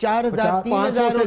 4,000, 3,000,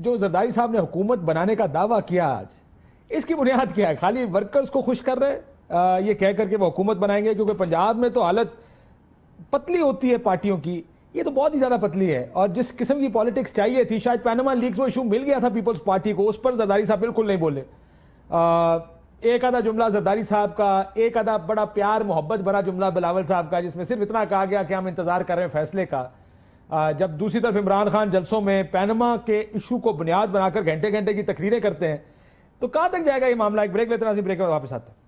جو زرداری صاحب نے حکومت بنانے کا دعویٰ کیا آج, اس کی بنیاد کیا ہے؟ خالی ورکرز کو خوش کر رہے یہ کہہ کر کے وہ حکومت بنائیں گے, کیونکہ پنجاب میں تو حالت پتلی ہوتی ہے پارٹیوں کی, یہ تو بہت ہی زیادہ پتلی ہے, اور جس قسم کی پالیٹکس چاہیے تھی, شاید پیناما لیکس وہ ایشو مل گیا تھا پیپلز پارٹی کو, اس پر زرداری صاحب بالکل نہیں بولے. ایک آدھا جملہ زرداری صاحب کا, ایک آدھا بڑا پیار محبت بھرا جملہ بلاول صاحب کا, جس میں صرف اتنا کہا گیا کہ ہم انتظار کر رہے ہیں فیصلے کا, جب دوسری طرف عمران خان جلسوں میں پیناما کے ایشو کو بنیاد بنا کر گھنٹے گھنٹے کی تقریریں کرتے ہیں, تو کہاں تک جائے گا یہ معاملہ؟ ایک بریک لیتے ہیں, بریک میں واپس آتے ہیں.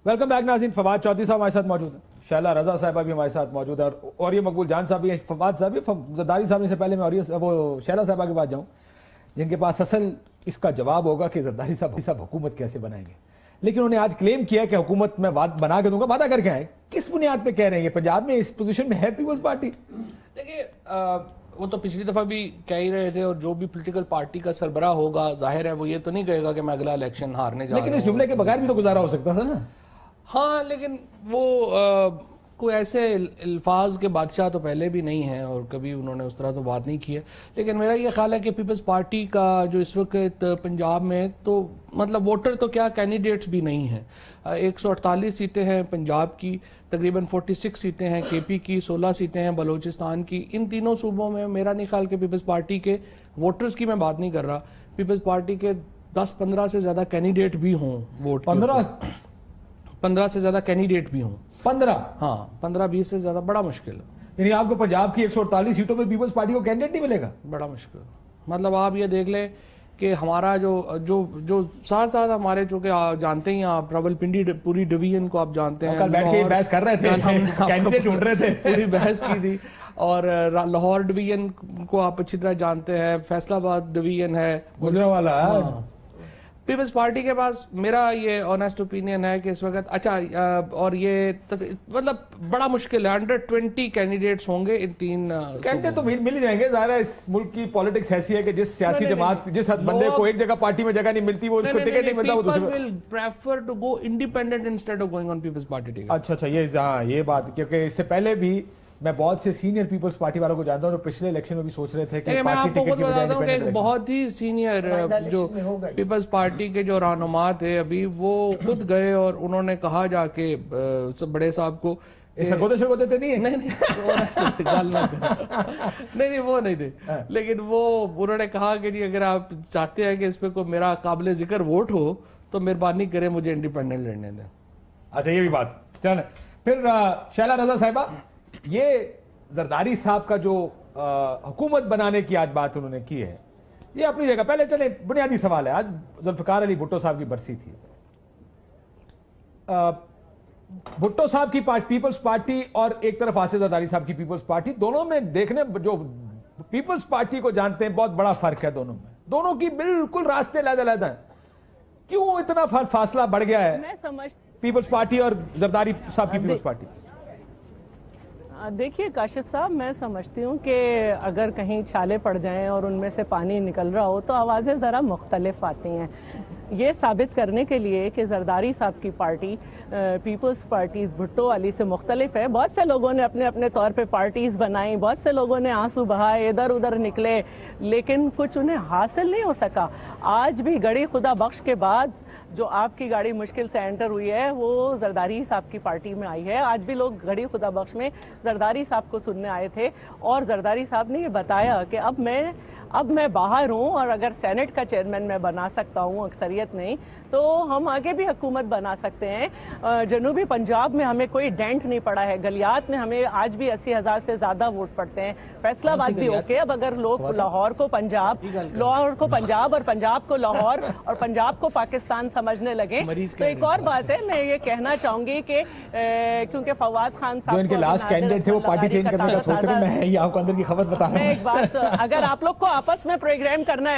ویلکم بیک ناظرین. فواد چودھری صاحب ہمارے ساتھ موجود ہیں, شیلا رضا صاحبہ بھی ہمارے ساتھ موجود ہے, اور یہ مقبول جان صاحب بھی ہیں. فواد صاحب, زرداری صاحب سے پہلے میں اور وہ شیلا صاحبہ کے پاس جاؤں, جن کے پاس اصل اس کا جواب ہوگا کہ زرداری صاحب حکومت کیسے بنائیں گے, لیکن انہوں نے آج کلیم کیا کہ حکومت میں بنا کے دوں گا. وعدہ کر کے آئے, کس بنیاد پہ کہہ رہے ہیں؟ یہ پنجاب میں اس پوزیشن میں ہے پیپلز پارٹی؟ دیکھیے وہ تو پچھلی دفعہ بھی کہہ ہی رہے تھے, اور جو بھی پولیٹیکل پارٹی کا سربراہ ہوگا ظاہر ہے وہ یہ تو نہیں کہے گا کہ میں اگلا الیکشن ہارنے جا رہا ہوں. لیکن اس جملے کے بغیر بھی تو گزارا ہو سکتا تھا نا. ہاں, لیکن وہ کوئی ایسے الفاظ کے بادشاہ تو پہلے بھی نہیں ہیں, اور کبھی انہوں نے اس طرح تو بات نہیں کی ہے. لیکن میرا یہ خیال ہے کہ پیپلز پارٹی کا جو اس وقت پنجاب میں, تو مطلب ووٹر تو کیا, کینڈیڈیٹس بھی نہیں ہیں. 148 سیٹیں ہیں پنجاب کی, تقریباً 46 سیٹیں ہیں کے پی کی, 16 سیٹیں ہیں بلوچستان کی. ان تینوں صوبوں میں میرا نہیں خیال کہ پیپلز پارٹی کے ووٹرز کی میں بات نہیں کر رہا, پیپلز پارٹی کے 10-15 سے زیادہ کینڈیڈیٹ بھی ہوں ووٹ. 15 سے زیادہ کینڈیڈیٹ بھی ہوں. 15؟ ہاں, 15-20 سے زیادہ بڑا مشکل ہے. یعنی آپ کو پنجاب کی 148 سیٹوں میں پیپلز پارٹی کو کینڈیڈیٹ نہیں ملے گا؟ بڑا مشکل. مطلب آپ یہ دیکھ لیں کہ ہمارا جو ساتھ ساتھ ہمارے, چونکہ آپ جانتے ہی, آپ راولپنڈی پوری ڈویژن کو آپ جانتے ہیں, کل بیٹھ کے بحث کر رہے تھے, کینڈیڈیٹ ڈھونڈ رہے تھے, پوری بحث کی تھی. اور لاہور ڈویژن کو آپ اچھی طرح جانتے ہیں, فیصل آباد ڈویژن ہے, گجرانوالہ. پیپلز پارٹی کے پاس میرا یہ آنیسٹ اوپینین ہے کہ اس وقت اچھا, اور یہ مطلب بڑا مشکل ہے. 120 کینڈیڈیٹس ہوں گے ان 3. کینڈیڈیٹ تو مل ہی جائیں گے, ظاہر ہے اس ملک کی پالیٹکس ایسی ہے کہ جس سیاسی جماعت, جس بندے کو ایک جگہ پارٹی میں جگہ نہیں ملتی, وہ اس کو ٹکٹ نہیں ملتا, وہ دوسرے people will prefer to go independent instead of going on Peoples Party ticket. اچھا, یہ بات, کیونکہ اس سے پہلے بھی میں بہت سے سینئر پیپلز پارٹی والوں کو جانتا ہوں, اور پچھلے الیکشن میں بھی سوچ رہے تھے کہ میں آپ کو خود بتاتا ہوں کہ ایک بہت ہی سینئر جو پیپلز پارٹی کے جو رہنما تھے ابھی, وہ خود گئے اور انہوں نے کہا جا کے بڑے صاحب کو, سرگوتے تھے نہیں, نہیں وہ نہیں تھے, لیکن وہ انہوں نے کہا کہ جی اگر آپ چاہتے ہیں کہ اس پہ کوئی میرا قابل ذکر ووٹ ہو تو مہربانی کریں مجھے انڈیپینڈنٹ لڑنے دیں. اچھا, یہ بھی بات. چل پھر شیلا رضا صاحبہ, یہ زرداری صاحب کا جو حکومت بنانے کی آج بات انہوں نے کی ہے, یہ اپنی جگہ. پہلے چلیں بنیادی سوال ہے, آج ذوالفقار علی بھٹو صاحب کی برسی تھی. بھٹو صاحب کی پیپلز پارٹی اور ایک طرف آصف زرداری صاحب کی پیپلز پارٹی, دونوں میں دیکھنے جو پیپلز پارٹی کو جانتے ہیں بہت بڑا فرق ہے دونوں میں, دونوں کی بالکل راستے علیحدہ ہیں. کیوں اتنا فاصلہ بڑھ گیا ہے پیپلز پارٹی اور زرداری صاحب کی پیپلز پارٹی؟ دیکھیے کاشف صاحب, میں سمجھتی ہوں کہ اگر کہیں چھالے پڑ جائیں اور ان میں سے پانی نکل رہا ہو تو آوازیں ذرا مختلف آتی ہیں. یہ ثابت کرنے کے لیے کہ زرداری صاحب کی پارٹی پیپلز پارٹیز بھٹو والی سے مختلف ہے. بہت سے لوگوں نے اپنے اپنے طور پہ پارٹیز بنائیں, بہت سے لوگوں نے آنسو بہائے, ادھر ادھر نکلے, لیکن کچھ انہیں حاصل نہیں ہو سکا. آج بھی گڑی خدا بخش کے بعد جو آپ کی گاڑی مشکل سے انٹر ہوئی ہے وہ زرداری صاحب کی پارٹی میں آئی ہے. آج بھی لوگ گھڑی خدا بخش میں زرداری صاحب کو سننے آئے تھے, اور زرداری صاحب نے یہ بتایا کہ اب میں باہر ہوں, اور اگر سینٹ کا چیئرمین میں بنا سکتا ہوں, اکثریت نہیں, تو ہم آگے بھی حکومت بنا سکتے ہیں. جنوبی پنجاب میں ہمیں کوئی ڈینٹ نہیں پڑا ہے, گلیات میں ہمیں آج بھی 80,000 سے زیادہ ووٹ پڑتے ہیں. فیصلہ آباد بھی اوکے. اب اگر لوگ لاہور کو پنجاب اور پنجاب کو لاہور اور پنجاب کو پاکستان سمجھنے لگے تو ایک اور بات ہے. میں یہ کہنا چاہوں گی کہ کیونکہ فواد خان صاحب جو ان کے لاسٹ کینڈیڈیٹ تھے وہ پارٹی چینج کرنے کا سوچ رہے ہیں, میں یہ آپ کو اندر کی خبر بتا رہا ہوں. ایک بات, اگر آپ لوگ کو آپس میں پروگرام کرنا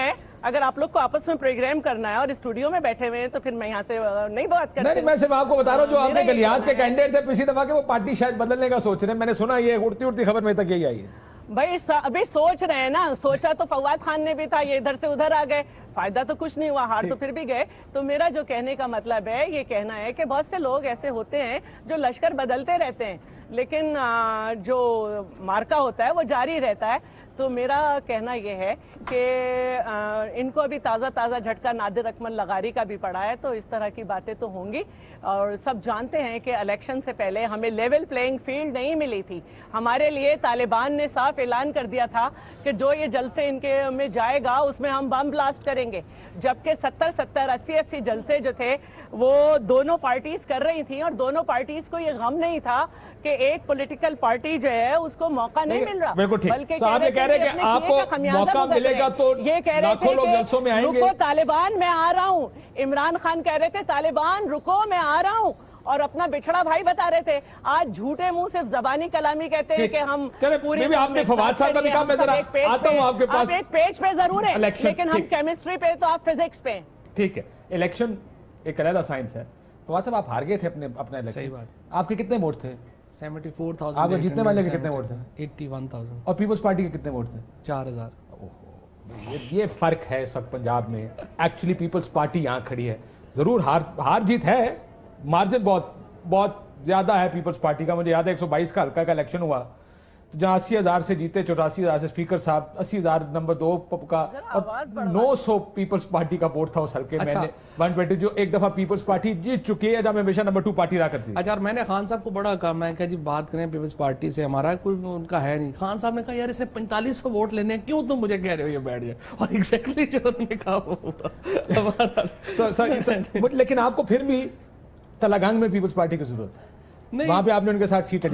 ہے اور اسٹوڈیو میں بیٹھے ہوئے ہیں تو پھر میں یہاں سے نہیں بات کرتا. نہیں, میں صرف آپ کو بتا رہا ہوں جو آپ کے گلیات کے کینڈیڈیٹ تھے پچھلی دفعہ کے, وہ پارٹی شاید بدلنے کا سوچ رہے ہیں. میں نے سنا یہ اڑتی خبر میرے تک یہی آئی ہے. بھائی ابھی سوچ رہے ہیں نا, سوچا تو فواد خان نے بھی تھا, یہ ادھر سے ادھر آ گئے, فائدہ تو کچھ نہیں ہوا, ہار تو پھر بھی گئے. تو میرا جو کہنے کا مطلب ہے, یہ کہنا ہے کہ بہت سے لوگ ایسے ہوتے ہیں جو لشکر بدلتے رہتے ہیں. لیکن جو مارکا ہوتا ہے وہ جاری رہتا ہے. تو میرا کہنا یہ ہے کہ ان کو ابھی تازہ جھٹکا نادر اکمل لغاری کا بھی پڑا ہے, تو اس طرح کی باتیں تو ہوں گی. اور سب جانتے ہیں کہ الیکشن سے پہلے ہمیں لیول پلینگ فیلڈ نہیں ملی تھی. ہمارے لیے طالبان نے صاف اعلان کر دیا تھا کہ جو یہ جلسے ان کے میں جائے گا اس میں ہم بم بلاسٹ کریں گے, جبکہ 70-80 جلسے جو تھے وہ دونوں پارٹیز کر رہی تھیں, اور دونوں پارٹیز کو یہ غم نہیں تھا کہ ایک پولیٹیکل پارٹی جو ہے اس کو موقع نہیں مل رہا, بلکہ کہہ رہے کہ آپ کو موقع ملے گا تو لاکھوں لوگ جلسوں میں آئیں گے. رکو طالبان میں آ رہا ہوں, عمران خان کہہ رہے تھے طالبان رکو میں آ رہا ہوں, اور اپنا بچھڑا بھائی بتا رہے تھے. آج جھوٹے منہ صرف زبانی کلامی کہتے ہیں کہ ہم پوری, آپ نے فواد صاحب کا بھی کہا, میں ذرا آتا ہوں آپ کے پاس. ایک پیج پہ ضرور ہے لیکن ہم کیمسٹری پہ تو آپ فزکس پہ. ٹھیک ہے, الیکشن ایک علیحدہ سائنس ہے. فواد صاحب آپ ہار گئے تھے اپنا الیکشن. صحیح بات. آپ کے کتنے ووٹ تھے؟ 74,000. آپ کے جیتنے والے کے کتنے ووٹ تھے؟ 81,000. اور پیپلز پارٹی کے کتنے ووٹ تھے؟ 4,000. یہ فرق ہے اس وقت پنجاب میں. ایکچولی پیپلز پارٹی یہاں کھڑی ہے, ضرور ہار جیت ہے, مارجن بہت زیادہ ہے پیپلز پارٹی کا. مجھے یاد ہے 122 کا حلقہ کا الیکشن ہوا تو جہاں 80,000 سے جیتے, 84,000 سے اسپیکر صاحب, 80,000 نمبر 2 کا, 900 پیپلز پارٹی کا ووٹ تھا اس حلقے میں. 120 جو ایک دفعہ پیپلز پارٹی جیت چکی ہے, جب ہمیشہ نمبر 2 پارٹی رہا کرتی ہے. اچھا, میں نے خان صاحب کو بڑا کہا, میں کہا جی بات کریں پیپلز پارٹی سے, ہمارا کوئی ان کا ہے نہیں. خان صاحب نے کہا یار اسے 4500 ووٹ لینے ہیں, کیوں تم مجھے کہہ رہے ہو یہ بیٹھ جائے, اور ایگزیکٹلی جو انہوں نے کہا وہ. لیکن آپ کو پھر بھی تلاگانگ میں پیپلز پارٹی کی ضرورت ہے, وہاں پہ آپ نے ان کے ساتھ سیٹ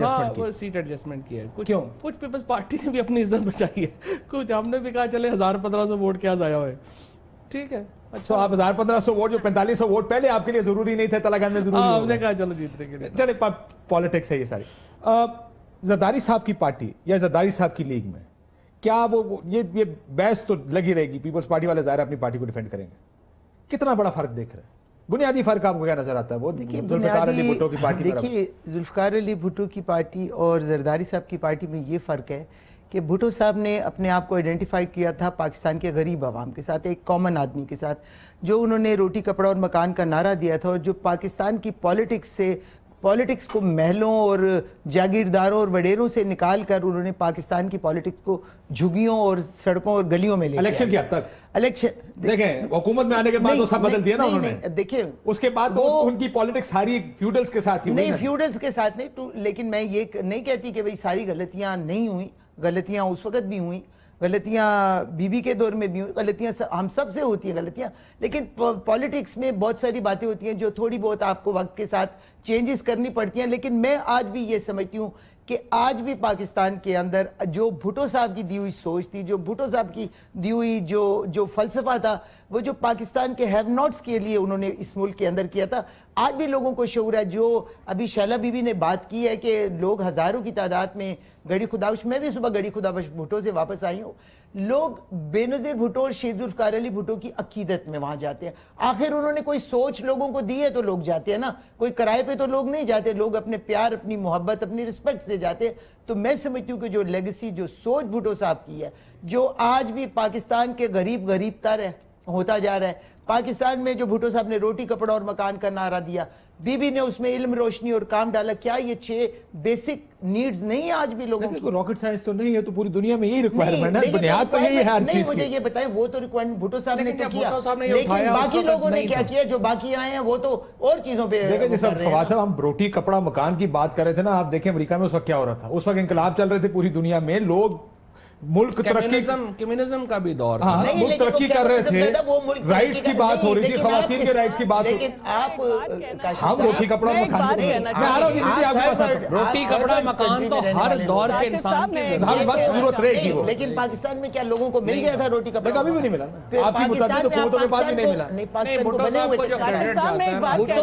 ایڈجسٹمنٹ کیا ہے. کیوں؟ کچھ پیپلز پارٹی نے بھی اپنی عزت بچائی ہے, کچھ ہم نے بھی کہا چلے 1,000-1,500 ووٹ کیا ضائع ہوئے. ٹھیک ہے, اچھا آپ 1,000-1,500 ووٹ, جو 4500 ووٹ پہلے آپ کے لیے ضروری نہیں تھے تلاگانگ میں ضروری ہم نے کہا چلو جیتنے کے لیے. چلے پالیٹکس ہے یہ ساری. زرداری صاحب کی پارٹی یا زرداری صاحب کی لیگ میں کیا وہ یہ بحث تو لگی رہے گی, پیپلز پارٹی والے ظاہر اپنی پارٹی کو ڈیفینڈ کریں گے, کتنا بڑا فرق دیکھ رہے ہیں؟ بنیادی فرق آپ کو کیا نظر آتا ہے؟ وہ ذوالفقار علی بھٹو کی پارٹی. دیکھیے ذوالفقار علی بھٹو کی پارٹی اور زرداری صاحب کی پارٹی میں یہ فرق ہے کہ بھٹو صاحب نے اپنے آپ کو آئیڈینٹیفائی کیا تھا پاکستان کے غریب عوام کے ساتھ, ایک کامن آدمی کے ساتھ, جو انہوں نے روٹی کپڑا اور مکان کا نعرہ دیا تھا, اور جو پاکستان کی پالیٹکس کو محلوں اور جاگیرداروں اور وڈیروں سے نکال کر انہوں نے پاکستان کی پالیٹکس کو جھگیوں اور سڑکوں اور گلیوں میں لے الیکشن کی حد تک دیکھیں, حکومت میں آنے کے بعد وہ سب بدل دیا نا انہوں نے. دیکھیں اس کے بعد ان کی پالیٹکس ساری فیوڈلز کے ساتھ ہی نہیں, فیوڈلز کے ساتھ نہیں, لیکن میں یہ نہیں کہتی کہ بھئی ساری غلطیاں نہیں ہوئیں, غلطیاں اس وقت بھی ہوئیں, غلطیاں بی بی کے دور میں بھی ہوئی, غلطیاں ہم سب سے ہوتی ہیں غلطیاں, لیکن پالیٹکس میں بہت ساری باتیں ہوتی ہیں جو تھوڑی بہت آپ کو وقت کے ساتھ چینجز کرنی پڑتی ہیں. لیکن میں آج بھی یہ سمجھتی ہوں کہ آج بھی پاکستان کے اندر جو بھٹو صاحب کی دی ہوئی سوچ تھی, جو بھٹو صاحب کی دی ہوئی جو فلسفہ تھا, وہ جو پاکستان کے ہیو ناٹس کے لیے انہوں نے اس ملک کے اندر کیا تھا, آج بھی لوگوں کو شعور ہے. جو ابھی شیلا بی بی نے بات کی ہے کہ لوگ ہزاروں کی تعداد میں گڑھی خداوش, میں بھی صبح گڑھی خداوش بھٹو سے واپس آئی ہوں, لوگ بے نظیر بھٹو اور شہید ذوالفقار علی بھٹو کی عقیدت میں وہاں جاتے ہیں. آخر انہوں نے کوئی سوچ لوگوں کو دی ہے تو لوگ جاتے ہیں نا, کوئی کرائے پہ تو لوگ نہیں جاتے, لوگ اپنے پیار, اپنی محبت, اپنی رسپیکٹ سے جاتے ہیں. تو میں سمجھتی ہوں کہ جو لیگسی, جو سوچ بھٹو صاحب کی ہے, جو آج بھی پاکستان کے غریب تر ہوتا جا رہا ہے. پاکستان میں جو بھٹو صاحب نے روٹی کپڑا اور مکان کا نعرہ دیا, بی بی نے اس میں علم, روشنی اور کام ڈالا, کیا یہ 6 بیسک نیڈز نہیں آج بھی لوگوں کی؟ راکٹ سائنس تو نہیں ہے, تو پوری دنیا میں یہی ریکوائرمنٹ ہے, بنیاد تو یہی ہے ہر چیز کی. نہیں, مجھے یہ بتائیں, وہ تو ریکوائرمنٹ بھٹو صاحب نے تو کیا, لیکن باقی لوگوں نے کیا کیا؟ جو باقی آئے ہیں وہ تو اور چیزوں پہ. دیکھیں جیسے فواد صاحب ہم روٹی کپڑا مکان کی بات کر رہے تھے نا, آپ دیکھیں امریکہ میں اس وقت کیا ہو رہا تھا, اس وقت انقلاب چل رہے تھے پوری دنیا میں, لوگ ملک کمیونزم کا بھی دور تھا, ملک ترقی کر رہے تھے, رائٹس کی بات ہو رہی تھی, خواتین کے رائٹس کی بات ہو رہی تھی. لیکن آپ ہم روٹی کپڑا مکان, روٹی کپڑا مکان تو ہر دور کے انسان کی ضرورت رہے گی, لیکن پاکستان میں کیا لوگوں کو مل گیا تھا روٹی کپڑا؟ ابھی بھی نہیں ملا, آپ کی مطابق حکومتوں کے بعد بھی نہیں ملا. نہیں, پاکستان کو بنے ہوئے تھے.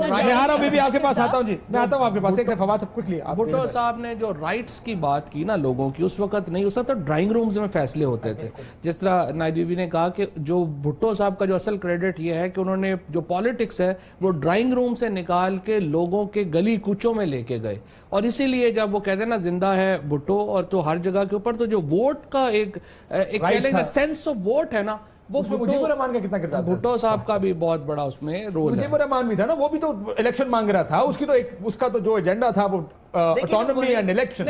میں آ رہا ہوں, بھی آپ کے پاس آتا ہوں, جی میں آتا ہوں آپ کے پاس. ایک فواد صاحب کوئکلی, بھٹو صاحب نے جو رائٹس کی بات کی نا لوگوں کی, اس وقت نہیں, اس وقت تو ڈرائنگ رومز میں فیصلے ہوتے تھے. جس طرح نائب بی بی نے کہا کہ جو بھٹو صاحب کا جو اصل کریڈٹ یہ ہے کہ انہوں نے جو پالیٹکس ہے وہ ڈرائنگ روم سے نکال کے لوگوں کے گلی کوچوں میں لے کے گئے, اور اسی لیے جب وہ کہتے ہیں نا زندہ ہے بھٹو, اور تو ہر جگہ کے اوپر تو جو ووٹ کا ایک کہہ لیں گے سینس آف ووٹ ہے نا, وہ مجیب الرحمان کا کتنا کردار تھا؟ بھٹو صاحب کا بھی بہت بڑا اس میں رول ہے. مجیب الرحمان بھی تھا نا, وہ بھی تو الیکشن مانگ رہا تھا, اس کی تو اس کا تو جو ایجنڈا تھا وہ autonomy and elections.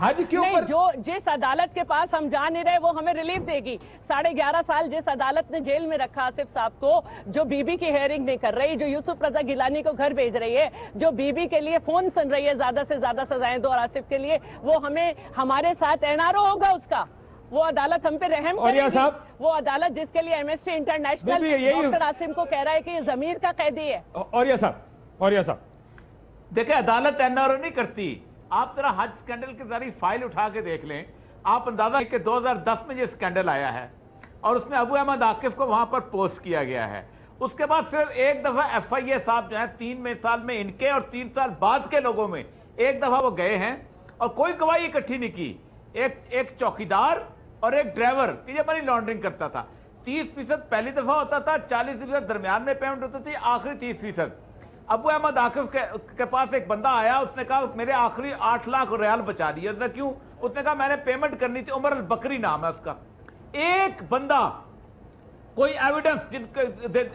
حج کے اوپر جو جس عدالت کے پاس ہم جا نہیں رہے وہ ہمیں ریلیف دے گی. 11.5 سال جس عدالت نے جیل میں رکھا آصف صاحب کو, جو بی بی کی ہیئرنگ نہیں کر رہی, جو یوسف رضا گیلانی کو گھر بھیج رہی ہے, جو بی بی کے لیے فون سن رہی ہے زیادہ سے زیادہ سزائیں دو اور آصف کے لیے, وہ ہمیں ہمارے ساتھ NRO ہوگا اس کا. وہ عدالت ہم پہ رحم کرے گی. وہ عدالت جس کے لیے ایمنسٹی انٹرنیشنل ڈاکٹر عاصم کو کہہ رہا ہے کہ یہ ضمیر کا قیدی ہے. اور دیکھیں عدالت NRO نہیں کرتی. آپ ذرا حج سکینڈل کی ذریعے فائل اٹھا کے دیکھ لیں, آپ اندازہ کہ 2010 میں یہ سکینڈل آیا ہے اور اس میں ابو احمد عاکف کو وہاں پر پوسٹ کیا گیا ہے. اس کے بعد صرف ایک دفعہ FIA صاحب جو ہیں 3 سال میں ان کے اور 3 سال بعد کے لوگوں میں ایک دفعہ وہ گئے ہیں اور کوئی گواہی اکٹھی نہیں کی. ایک چوکیدار اور ایک ڈرائیور یہ منی لانڈرنگ کرتا تھا. 30% پہلی دفعہ ہوتا تھا, 40% درمیان میں پیمنٹ ہوتی تھی, آخری 30%. ابو احمد عاکف کے پاس ایک بندہ آیا, اس نے کہا میرے آخری 8 لاکھ ریال بچا دیے. اس نے کیوں؟ اس نے کہا میں نے پیمنٹ کرنی تھی. عمر البکری نام ہے اس کا. ایک بندہ کوئی ایویڈنس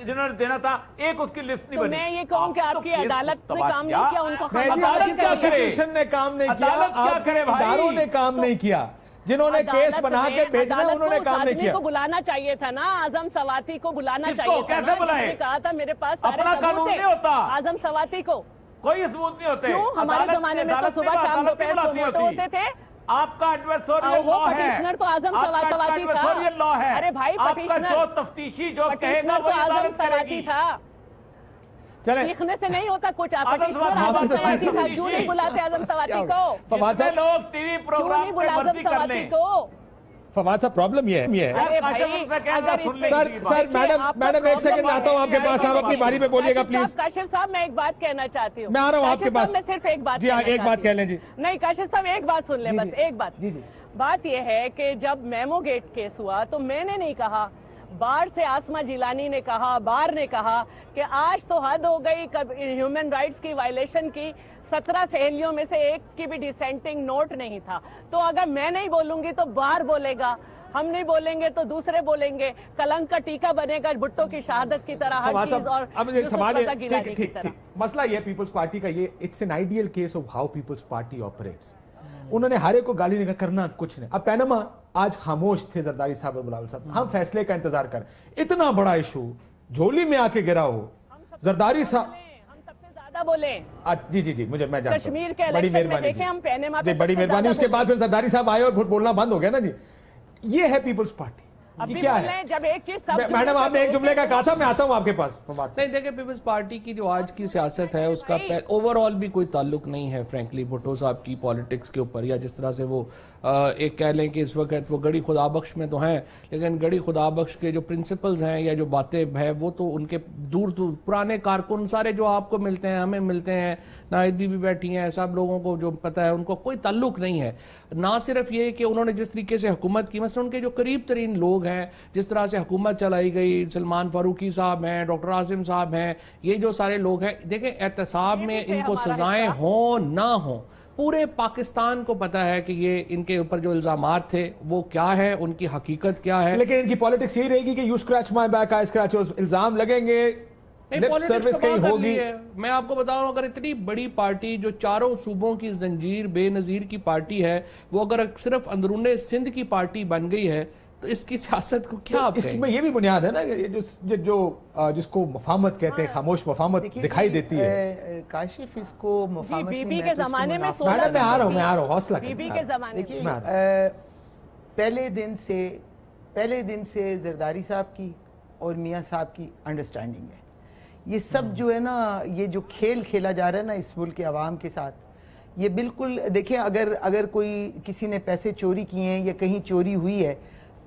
جنہوں نے دینا تھا, ایک اس کی لسٹ نہیں بنی. میں یہ کہوں کہ آپ کی عدالت نے کام نہیں کیا, ان کو پروسیکیوشن نے کام نہیں کیا, اداروں نے کام نہیں کیا, جنہوں نے کیس بنا کے بھیجنا انہوں نے کام نہیں کیا. کو بلانا چاہیے تھا نا, اعظم سواتی کو بلانا چاہیے تھا. کیسے بلائے؟ کہا تھا میرے پاس اپنا قانون نہیں ہوتا. اعظم سواتی کو کوئی ثبوت نہیں ہوتے. کیوں ہمارے زمانے میں تو صبح شام دوپہر ہوتے تھے. آپ کا ایڈوائزریل لا ہے, پٹیشنر تو اعظم سواتی تھا. لا ہے. ارے بھائی آپ کا جو تفتیشی جو کہے گا وہ عدالت کرے گی. سیکھنے سے نہیں ہوتا کچھ. پٹیشنر اعظم سواتی تھا, کیوں نہیں بلاتے اعظم سواتی کو؟ جتنے لوگ ٹی وی پروگرام پہ مرضی کر لیں. فواد صاحب پرابلم یہ ہے. سر میڈم ایک سیکنڈ میں آتا ہوں آپ کے پاس, آپ اپنی باری پہ بولیے گا پلیز. کاشف صاحب میں ایک بات کہنا چاہتی ہوں. میں آ رہا ہوں آپ کے پاس. میں صرف ایک بات. جی ہاں ایک بات کہہ لیں. جی نہیں کاشف صاحب ایک بات سن لیں بس, ایک بات. بات یہ ہے کہ جب میمو گیٹ کیس ہوا تو میں نے نہیں کہا, بار سے آسما جیلانی نے کہا, بار نے کہا کہ آج تو حد ہو گئی ہیومن رائٹس کی وائلیشن کی. 17 سہیلیوں میں سے ایک کی بھی ڈیسینٹنگ نوٹ نہیں تھا. تو اگر میں نہیں بولوں گی تو بار بولے گا, ہم نہیں بولیں گے تو دوسرے بولیں گے. کلنک کا ٹیکا بنے گا بھٹو کی شہادت کی طرح ہر چیز. اور مسئلہ یہ پیپلز پارٹی کا, یہ it's an ideal case of how Peoples Party operates. انہوں نے ہر ایک کو گالی نہیں کرنا کچھ نہیں. اب پینما آج خاموش تھے زرداری صاحب اور بلاول صاحب, ہم فیصلے کا انتظار کر. اتنا بڑا ایشو جھولی میں آ کے گرا ہو زرداری صاحب. بولیں جی مجھے میں جانتا ہوں, کشمیر کے بڑی مہربانی جی, بڑی مہربانی. اس کے بعد پھر زرداری صاحب آئے اور بولنا بند ہو گیا نا جی. یہ ہے پیپلز پارٹی. کیا ہے جب ایک چیز میڈم آپ نے ایک جملے کا کہا تھا, میں آتا ہوں آپ کے پاس. نہیں دیکھیں پیپلز پارٹی کی جو آج کی سیاست ہے اس کا اوورآل بھی کوئی تعلق نہیں ہے فرینکلی بھٹو صاحب کی پالیٹکس کے اوپر, یا جس طرح سے وہ ایک کہہ لیں کہ اس وقت وہ گڑی خدا بخش میں تو ہیں, لیکن گڑی خدا بخش کے جو پرنسپلز ہیں یا جو باتیں ہیں وہ تو ان کے دور پرانے کارکن سارے جو آپ کو ملتے ہیں, ہمیں ملتے ہیں, ناہید بھی بیٹھی ہیں, سب لوگوں کو جو پتہ ہے ان کو کوئی تعلق نہیں ہے. نہ صرف یہ کہ انہوں نے جس طریقے سے حکومت کی, مثلا ان کے جو قریب ترین لوگ ہیں, جس طرح سے حکومت چلائی گئی, سلمان فاروقی صاحب ہیں, ڈاکٹر عاصم صاحب ہیں, یہ جو سارے لوگ ہیں, دیکھیں احتساب میں ان کو سزائیں ہوں نہ ہوں, پورے پاکستان کو پتا ہے کہ یہ ان کے اوپر جو الزامات تھے وہ کیا ہے, ان کی حقیقت کیا ہے. لیکن ان کی پالیٹکس یہی رہے گی کہ you scratch my back I scratch yours. الزام لگیں گے, سروس کہیں ہوگی. میں آپ کو بتا رہا ہوں, اگر اتنی بڑی پارٹی جو چاروں صوبوں کی زنجیر بے نظیر کی پارٹی ہے, وہ اگر صرف اندرون سندھ کی پارٹی بن گئی ہے تو اس کی سیاست کو کیا آپ کہیں؟ اس میں یہ بھی بنیاد ہے نا جو جس کو مفاہمت کہتے ہیں, خاموش مفاہمت دکھائی دیتی ہے. کاشف اس کو مفاہمت بی بی کے زمانے میں میں آ رہا ہوں حوصلہ. بی بی کے زمانے دیکھیے پہلے دن سے زرداری صاحب کی اور میاں صاحب کی انڈرسٹینڈنگ ہے. یہ سب جو ہے نا, یہ جو کھیل کھیلا جا رہا ہے نا اس ملک کے عوام کے ساتھ, یہ بالکل دیکھیں اگر کوئی کسی نے پیسے چوری کیے ہیں یا کہیں چوری ہوئی ہے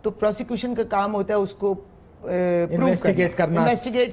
تو پروسیکیوشن کا کام ہوتا ہے اس کو انویسٹیگیٹ کرنا,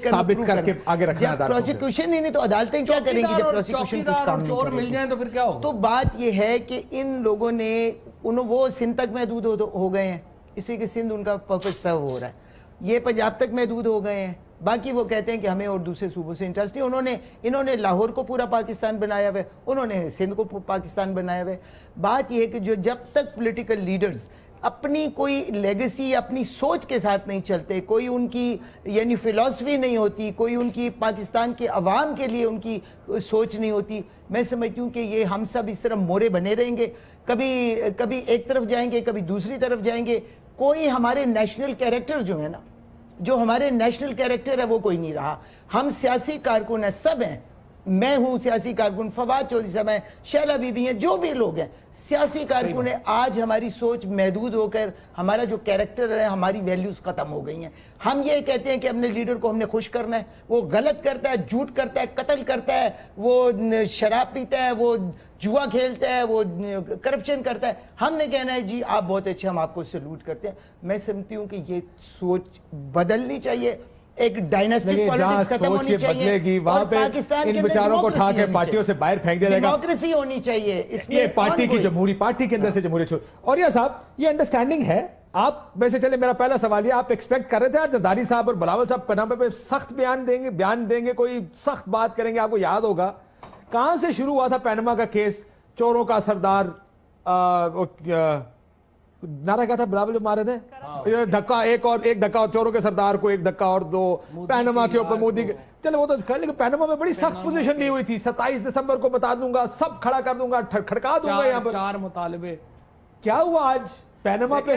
ثابت کر کے آگے رکھنا. جب پروسیکیوشن ہی نہیں تو عدالتیں کیا کریں گی جب پروسیکیوشن کچھ کام نہیں کرے مل جائیں تو پھر کیا ہوگا؟ تو بات یہ ہے کہ ان لوگوں نے وہ سندھ تک محدود ہو گئے ہیں, اسی کے سندھ ان کا پرپس سرو ہو رہا ہے. یہ پنجاب تک محدود ہو گئے ہیں, باقی وہ کہتے ہیں کہ ہمیں اور دوسرے صوبوں سے انٹرسٹ نہیں. انہوں نے لاہور کو پورا پاکستان بنایا ہوا ہے, انہوں نے سندھ کو پاکستان بنایا ہوا ہے. بات یہ ہے کہ جب تک پولیٹیکل لیڈرز اپنی کوئی لیگیسی اپنی سوچ کے ساتھ نہیں چلتے, کوئی ان کی یعنی فلسفی نہیں ہوتی, کوئی ان کی پاکستان کے عوام کے لیے ان کی سوچ نہیں ہوتی, میں سمجھتی ہوں کہ یہ ہم سب اس طرح مورے بنے رہیں گے. کبھی ایک طرف جائیں گے، کبھی دوسری طرف جائیں گے. کوئی ہمارے نیشنل کیریکٹر جو ہے نا، جو ہمارے نیشنل کیریکٹر ہے وہ کوئی نہیں رہا. ہم سیاسی کارکن ہیں، سب ہیں. میں ہوں سیاسی کارکن، فواد چودھری صاحب ہیں، شیلا بی بی ہیں، جو بھی لوگ ہیں سیاسی کارکن ہیں. آج ہماری سوچ محدود ہو کر ہمارا جو کیریکٹر ہے، ہماری ویلیوز ختم ہو گئی ہیں. ہم یہ کہتے ہیں کہ اپنے لیڈر کو ہم نے خوش کرنا ہے، وہ غلط کرتا ہے، جھوٹ کرتا ہے، قتل کرتا ہے، وہ شراب پیتا ہے، وہ جوا کھیلتا ہے، وہ کرپشن کرتا ہے. ہم نے کہنا ہے جی آپ بہت اچھے، ہم آپ کو سلوٹ کرتے ہیں. میں سمجھتی ہوں کہ یہ سوچ بدلنی چاہیے. ایک ڈائناسٹک پالیٹکس ختم ہونی چاہیے اور پاکستان کے اندر بیچاروں کو اٹھا کے پارٹیوں سے باہر پھینک دیا جائے گا. ڈیموکریسی ہونی چاہیے اس میں، یہ پارٹی کی جمہوری، پارٹی کے اندر سے جمہوری چھوڑ. اور یہ صاحب یہ انڈرسٹینڈنگ ہے آپ ویسے. چلے میرا پہلا سوال یہ، آپ ایکسپیکٹ کر رہے تھے آج زرداری صاحب اور بلاول صاحب پینما پہ سخت بیان دیں گے، کوئی سخت بات کریں گے؟ آپ کو یاد ہوگا کہاں سے شروع ہوا تھا پینما کا کیس؟ چوروں کا سردار نعرہ کیا تھا بلاول جو مارے تھے؟ دھکا ایک دھکا اور چوروں کے سردار کو ایک دھکا اور دو. پینما کے اوپر مودی کے، چلے وہ تو لیکن پینما میں بڑی سخت پوزیشن لی ہوئی تھی. 27 دسمبر کو بتا دوں گا، سب کھڑا کر دوں گا، کھڑکا دوں گا. یہاں پر 4 مطالبے. کیا ہوا آج پینما پہ؟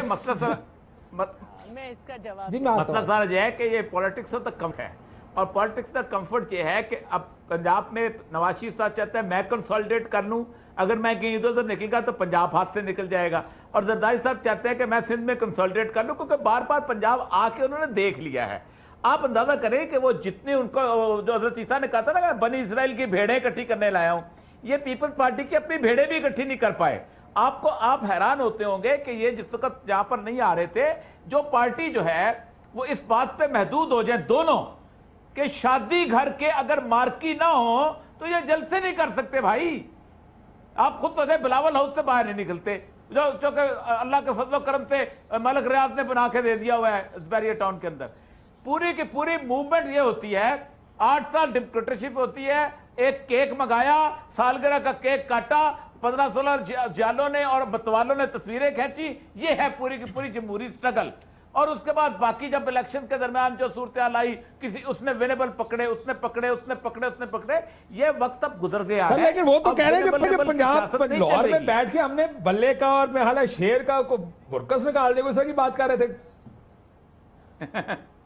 میں اس کا جواب مطلب سر یہ ہے کہ یہ پولیٹکس تک کم ہے، اور پولیٹکس کا کمفرٹ یہ ہے کہ اب پنجاب میں نواز شریف صاحب چاہتے ہیں میں کنسولیڈیٹ کر لوں. اگر میں کہیں ادھر ادھر نکل گا تو پنجاب ہاتھ سے نکل جائے گا. اور زرداری صاحب چاہتے ہیں کہ میں سندھ میں کنسولیڈیٹ کر لوں، کیونکہ بار بار پنجاب آ کے انہوں نے دیکھ لیا ہے. آپ اندازہ کریں کہ وہ جتنے ان کو، جو حضرت عیسیٰ نے کہا تھا نا کہ بنی اسرائیل کی بھیڑیں اکٹھی کرنے لایا ہوں، یہ پیپلز پارٹی کی اپنی بھیڑیں بھی اکٹھی نہیں کر پائے. آپ حیران ہوتے ہوں گے کہ یہ جس وقت یہاں پر نہیں آ رہے تھے، جو پارٹی جو ہے وہ اس بات پہ محدود ہو جائیں دونوں کہ شادی گھر کے اگر مارکی نہ ہو تو یہ جلسے نہیں کر سکتے. بھائی آپ خود تو بلاول ہاؤس سے باہر نہیں نکلتے، جو چونکہ اللہ کے فضل و کرم سے ملک ریاض نے بنا کے دے دیا ہوا ہے اسپیریہ ٹاؤن کے اندر. پوری کی پوری موومنٹ یہ ہوتی ہے، 8 سال ڈکٹیٹرشپ ہوتی ہے. ایک کیک منگایا، سالگرہ کا کیک کاٹا، 15-16 جالوں نے اور متوالوں نے تصویریں کھینچی. یہ ہے پوری کی پوری جمہوری سٹرگل. اور اس کے بعد باقی جب الیکشن کے درمیان جو صورتحال آئی، اس نے وینیبل پکڑے، اس نے پکڑے، یہ وقت اب گزر گیا ہے. لیکن وہ تو کہہ رہے ہیں کہ پنجاب لاہور میں بیٹھ کے ہم نے بلے کا اور میں حالہ شیر کا برکس نکال دے، اس کی بات کر رہے تھے.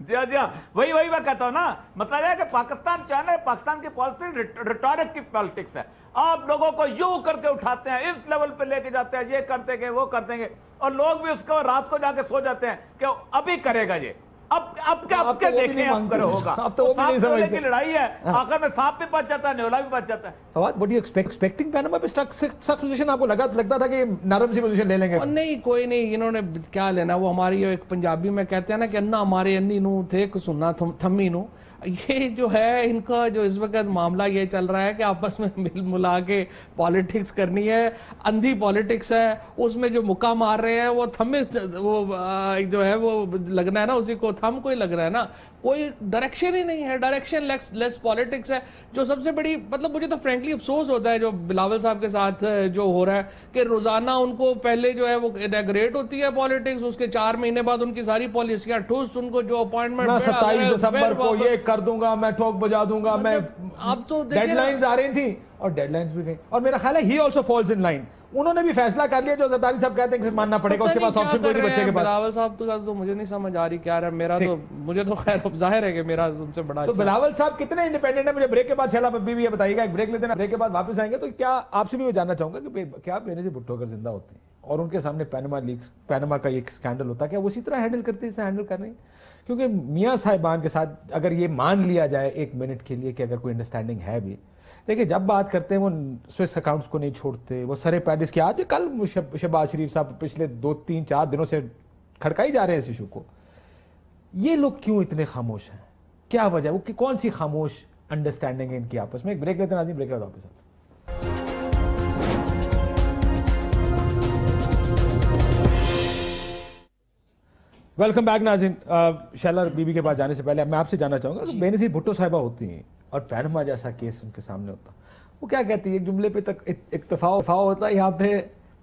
جی ہاں وہی میں کہتا ہوں نا. مطلب ہے کہ پاکستان چاہے، پاکستان کی پالیسی ریٹورک کی پالیٹکس ہے. آپ لوگوں کو یوں کر کے اٹھاتے ہیں، اس لیول پہ لے کے جاتے ہیں، یہ کر دیں گے وہ کر دیں گے، اور لوگ بھی اس کو رات کو جا کے سو جاتے ہیں کہ ابھی کرے گا یہ، اب کیا دیکھیں اب کرے ہوگا. اب تو وہ بھی نہیں سمجھتے کی لڑائی ہے، آخر میں سانپ بھی بچ جاتا ہے، نیولا بھی بچ جاتا ہے. Fawad what do you expecting Panama پہ سخت پوزیشن؟ آپ کو لگتا تھا کہ نرم سی پوزیشن لے لیں گے؟ نہیں کوئی نہیں، انہوں نے کیا لینا. وہ ہماری ایک پنجابی میں کہتے ہیں نا کہ انا ہمارے انی نو تھے سننا تھمی نو. یہ جو ہے ان کا جو اس وقت معاملہ یہ چل رہا ہے کہ آپس میں مل ملا کے پالیٹکس کرنی ہے. اندھی پالیٹکس ہے، اس میں جو مکہ مار رہے ہیں وہ تھمے، وہ جو ہے وہ لگنا ہے نا، اسی کو تھم کو ہی لگ رہا ہے نا. کوئی ڈائریکشن ہی نہیں ہے، ڈائریکشن لیس پالیٹکس ہے. جو سب سے بڑی مطلب مجھے تو فرینکلی افسوس ہوتا ہے جو بلاول صاحب کے ساتھ جو ہو رہا ہے کہ روزانہ ان کو پہلے جو ہے وہ انیگریٹ ہوتی ہے پالیٹکس، اس کے 4 مہینے بعد ان کی ساری پالیسیاں ٹھوس، ان کو جو اپوائنٹمنٹ 27 دسمبر کو یہ کر دوں گا، میں ٹھوک بجا دوں گا، میں اب تو ڈیڈ لائنز آ رہی تھیں اور ڈیڈ لائنز بھی گئی. اور میرا خیال ہے he also falls in line. انہوں نے بھی فیصلہ کر لیا جو زرداری صاحب کہتے ہیں کہ ماننا پڑے گا، اس کے پاس آپشن کوئی نہیں بچے کے پاس. بلاول صاحب تو مجھے نہیں سمجھ آ رہی کیا رہا. میرا تو مجھے تو خیر ظاہر ہے کہ میرا ان سے بڑا. تو بلاول صاحب کتنے انڈیپینڈنٹ ہیں؟ مجھے بریک کے بعد شیلا بی بھی یہ بتائیے گا. ایک بریک لیتے ہیں، بریک کے بعد واپس آئیں گے. تو کیا آپ سے بھی میں جاننا چاہوں گا کہ کیا بینظیر بھٹو اگر زندہ ہوتے ہیں اور ان کے سامنے پینما کا ایک اسکینڈل ہوتا ہے، کیا وہ اسی طرح ہینڈل کرتے اسے ہینڈل کر رہے ہیں؟ کیونکہ میاں صاحبان کے ساتھ اگر یہ مان لیا جائے ایک منٹ کے لیے کہ اگر کوئی انڈرسٹینڈنگ ہے بھی، دیکھیں جب بات کرتے ہیں وہ سوئس اکاؤنٹس کو نہیں چھوڑتے، وہ سرے پیرس کے آج کل شہباز شریف صاحب پچھلے 2-3-4 دنوں سے کھڑکائی جا رہے ہیں اس ایشو کو. یہ لوگ کیوں اتنے خاموش ہیں؟ کیا وجہ ہے؟ وہ کون سی خاموش انڈرسٹینڈنگ ہے ان کی آپس میں؟ ایک بریک لیتے ہیں ناظرین، بریک کے بعد واپس آتے ہیں. ویلکم بیک ناظرین. شیلا بی بی کے پاس جانے سے پہلے میں آپ سے جاننا چاہوں گا کہ بینظیر بھٹو صاحبہ ہوتی ہیں اور پینما جیسا کیس ان کے سامنے ہوتا، وہ کیا کہتی ہے؟ ایک جملے پہ تک اکتفا ہوتا ہے یہاں پہ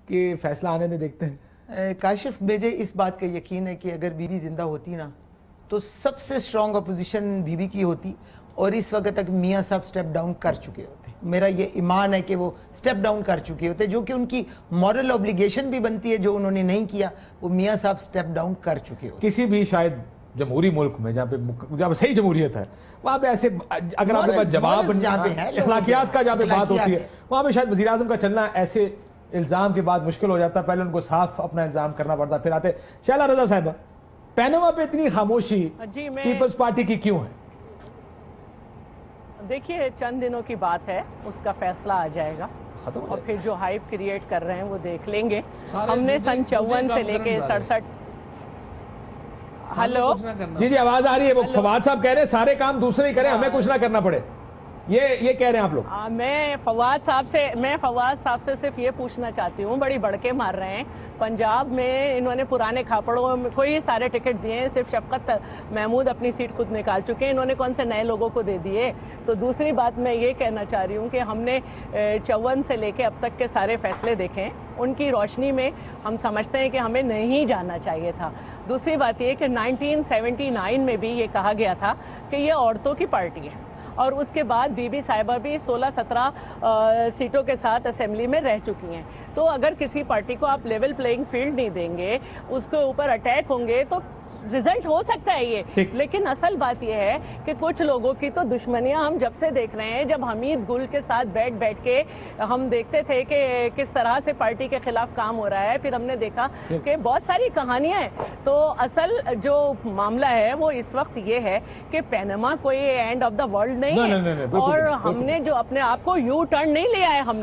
کہ فیصلہ آنے دیں دیکھتے ہیں. کاشف مجھے اس بات کا یقین ہے کہ اگر بی بی زندہ ہوتی نا تو سب سے اسٹرانگ اپوزیشن بی بی کی ہوتی، اور اس وقت تک میاں صاحب سٹیپ ڈاؤن کر چکے ہوتے. میرا یہ ایمان ہے کہ وہ سٹیپ ڈاؤن کر چکے ہوتے, جو کہ ان کی مورل اوبلیگیشن بھی بنتی ہے, جو انہوں نے نہیں کیا وہ میاں صاحب سٹیپ ڈاؤن کر چکے ہوتے. کسی بھی شاید جمہوری ملک میں جہاں پہ صحیح جمہوریت ہے وہاں پہ ایسے اگر آپ کے پاس جواب اخلاقیات کا جہاں پہ بات ہوتی ہے وہاں پہ شاید وزیر اعظم کا چلنا ایسے الزام کے بعد مشکل ہو جاتا ہے. پہلے ان کو صاف اپنا الزام کرنا پڑتا, پھر آتے. شیلا رضا صاحبہ, پینما پہ اتنی خاموشی پیپلز پارٹی کی کیوں ہے؟ دیکھیے چند دنوں کی بات ہے, اس کا فیصلہ آ جائے گا اور پھر جو ہائپ کریٹ کر رہے ہیں وہ دیکھ لیں گے. ہم نے سن 54 سے لے کے 67. ہلو جی آواز آ رہی ہے. وہ فواد صاحب کہہ رہے ہیں سارے کام دوسرے ہی کریں, ہمیں کچھ نہ کرنا پڑے, یہ کہہ رہے ہیں آپ لوگ. میں فواد صاحب سے صرف یہ پوچھنا چاہتی ہوں, بڑی بڑکے مار رہے ہیں. پنجاب میں انہوں نے پرانے کھاپڑوں میں کوئی سارے ٹکٹ دیے ہیں, صرف شفقت محمود اپنی سیٹ خود نکال چکے ہیں, انہوں نے کون سے نئے لوگوں کو دے دیے. تو دوسری بات میں یہ کہنا چاہ رہی ہوں کہ ہم نے 54 سے لے کے اب تک کے سارے فیصلے دیکھے ہیں, ان کی روشنی میں ہم سمجھتے ہیں کہ ہمیں نہیں جانا چاہیے تھا. دوسری بات یہ کہ 1979 میں بھی یہ کہا گیا تھا کہ یہ عورتوں کی پارٹی ہے, اور اس کے بعد بی بی صاحبہ بھی 16-17 سیٹوں کے ساتھ اسمبلی میں رہ چکی ہیں. تو اگر کسی پارٹی کو آپ لیول پلینگ فیلڈ نہیں دیں گے, اس کے اوپر اٹیک ہوں گے, تو رزلٹ ہو سکتا ہے یہ. لیکن اصل بات یہ ہے کہ کچھ لوگوں کی تو دشمنیاں ہم جب سے دیکھ رہے ہیں, جب حمید گل کے ساتھ بیٹھ کے ہم دیکھتے تھے کہ کس طرح سے پارٹی کے خلاف کام ہو رہا ہے, پھر ہم نے دیکھا کہ بہت ساری کہانیاں ہیں. تو اصل جو معاملہ ہے وہ اس وقت یہ ہے کہ پینما کوئی اینڈ آف دا ورلڈ نہیں ہے, اور ہم نے جو اپنے آپ کو یو ٹرن نہیں لیا ہے, ہم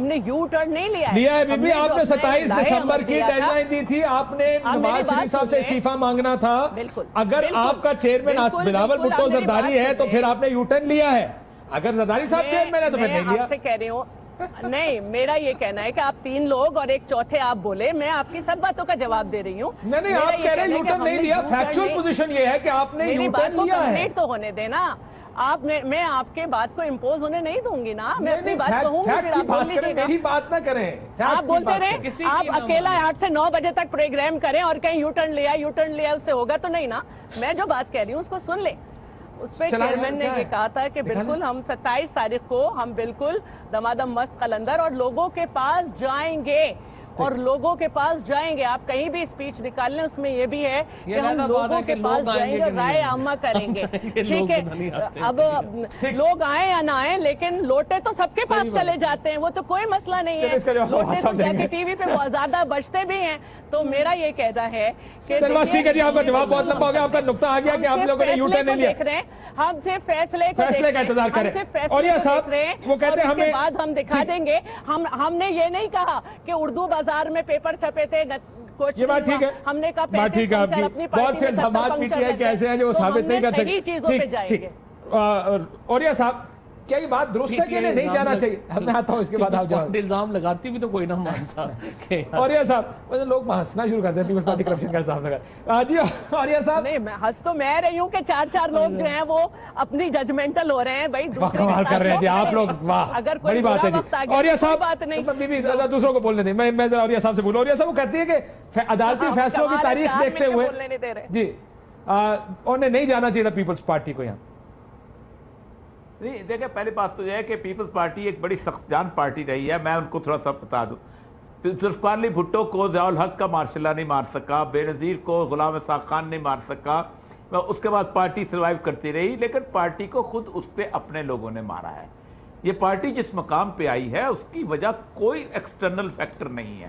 نے یو ٹرن نہیں لیا ہے. بی بی آپ نے 27 دسمبر کی ڈیڈ لائن دی تھی, آپ نے نواز شریف صاحب سے استعفیٰ مانگنا تھا. اگر آپ کا چیئرمین بلاول بھٹو زرداری ہے تو پھر آپ نے یو ٹرن لیا ہے, اگر زرداری صاحب چیئرمین ہے تو پھر نہیں لیا. میں آپ سے کہہ رہی ہوں, نہیں, میرا یہ کہنا ہے کہ آپ 3 لوگ اور ایک چوتھے آپ بولے, میں آپ کی سب باتوں کا جواب دے رہی ہوں. نہیں, آپ کہہ رہے ہیں یو ٹرن نہیں لیا, فیکچوئل پوزیشن یہ ہے کہ آپ نے یو ٹرن لیا ہے. تو ہونے دینا, میں آپ کے بات کو امپوز ہونے نہیں دوں گی نا, میں اپنی بات کہوں گی, پھر آپ بول لیجیے گا. میری بات نہ کریں, آپ بولتے رہے, آپ اکیلا 8 سے 9 بجے تک پروگرام کریں اور کہیں یو ٹرن لیا اس سے ہوگا تو نہیں نا. میں جو بات کہہ رہی ہوں اس کو سن لیں. اس پہ چیئرمین نے یہ کہا تھا کہ بالکل ہم 27 تاریخ کو ہم بالکل دمادم مست قلندر اور لوگوں کے پاس جائیں گے, اور لوگوں کے پاس جائیں گے. آپ کہیں بھی اسپیچ نکال لیں, اس میں یہ بھی ہے کہ ہم لوگوں کے پاس جائیں گے, رائے عامہ کریں گے. ٹھیک ہے, اب لوگ آئیں یا نہ آئیں, لیکن لوٹے تو سب کے پاس چلے جاتے ہیں, وہ تو کوئی مسئلہ نہیں ہے. لوٹے تو جا کے ٹی وی پہ بہت زیادہ بچتے بھی ہیں. تو میرا یہ کہنا ہے کہ آپ کا جواب بہت لمبا ہو گیا, آپ کا نقطہ آ گیا کہ آپ لوگوں نے یو ٹرن نہیں لیا. ہم صرف فیصلے کا انتظار کریں. اور یہ صاحب وہ کہتے ہیں ہمیں بعد ہم دکھا دیں گے. ہم نے یہ نہیں کہا کہ اردو بازار میں پیپر چھپے تھے, یہ بات ٹھیک ہے, ہم نے کہا بات ٹھیک ہے آپ کی. بہت سے الزامات پی ٹی آئی کے ایسے ہیں جو ثابت نہیں کر سکتے. چیزوں پہ جائیں گے. اور یہ صاحب کیا یہ بات درست ہے کہ نہیں جانا چاہیے؟ میں آتا ہوں اس کے بعد آپ جاؤ. الزام لگاتی بھی تو کوئی نہ مانتا. اور یہ صاحب لوگ ہنسنا شروع کرتے ہیں پیپلز پارٹی کرپشن کا الزام لگا. جی اور یہ صاحب نہیں, میں ہنس تو میں رہی ہوں کہ 4 لوگ جو ہیں وہ اپنی ججمنٹل ہو رہے ہیں. بھائی کمال کر رہے ہیں جی آپ لوگ, واہ بڑی بات ہے جی. اور یہ صاحب دوسروں کو بولنے دیں, میں اور یہ صاحب سے بولوں. اور یہ صاحب وہ کہتی ہے کہ عدالتی فیصلوں کی تاریخ دیکھتے ہوئے جی انہیں نہیں جانا چاہیے پیپلز پارٹی کو یہاں. نہیں دیکھیں, پہلی بات تو یہ ہے کہ پیپلز پارٹی ایک بڑی سخت جان پارٹی رہی ہے. میں ان کو تھوڑا سا بتا دوں, ذوالفقار علی بھٹو کو ضیاء الحق کا مارشلہ نہیں مار سکا, بے نظیر کو غلام اسحاق خان نہیں مار سکا. اس کے بعد پارٹی سروائیو کرتی رہی, لیکن پارٹی کو خود اس پہ اپنے لوگوں نے مارا ہے. یہ پارٹی جس مقام پہ آئی ہے اس کی وجہ کوئی ایکسٹرنل فیکٹر نہیں ہے.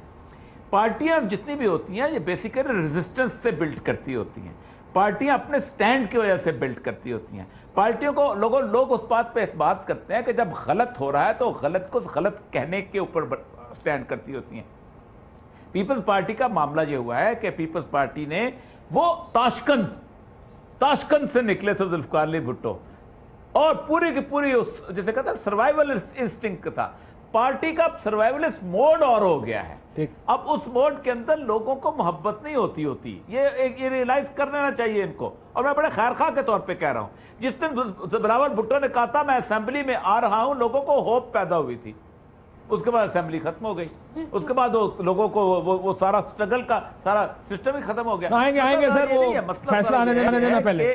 پارٹیاں جتنی بھی ہوتی ہیں یہ بیسیکلی ریزسٹنس سے بلڈ کرتی ہوتی ہیں. پارٹیاں اپنے سٹینڈ کی وجہ سے بلڈ کرتی ہوتی ہیں. پارٹیوں کو لوگ اس بات پہ اعتماد کرتے ہیں کہ جب غلط ہو رہا ہے تو غلط کو غلط کہنے کے اوپر سٹینڈ کرتی ہوتی ہیں. پیپلز پارٹی کا معاملہ یہ ہوا ہے کہ پیپلز پارٹی نے وہ تاشقند سے نکلے تھے ذوالفقار علی بھٹو, اور پوری کی پوری جسے کہتے ہیں سروائیول انسٹنکٹ تھا. پارٹی کا سروائیولسٹ موڈ اور ہو گیا ہے. اب اس موڈ کے اندر لوگوں کو محبت نہیں ہوتی. یہ ریئلائز کر لینا چاہیے ان کو. اور میں بڑے خیر خواہ کے طور پہ کہہ رہا ہوں, جس دن بلاول بھٹو نے کہا تھا میں اسمبلی میں آ رہا ہوں, لوگوں کو ہوپ پیدا ہوئی تھی. اس کے بعد اسمبلی ختم ہو گئی, اس کے بعد لوگوں کو وہ سارا سٹرگل کا سارا سسٹم ہی ختم ہو گیا. آئیں گے سر, وہ فیصلہ آنے دینا پہلے.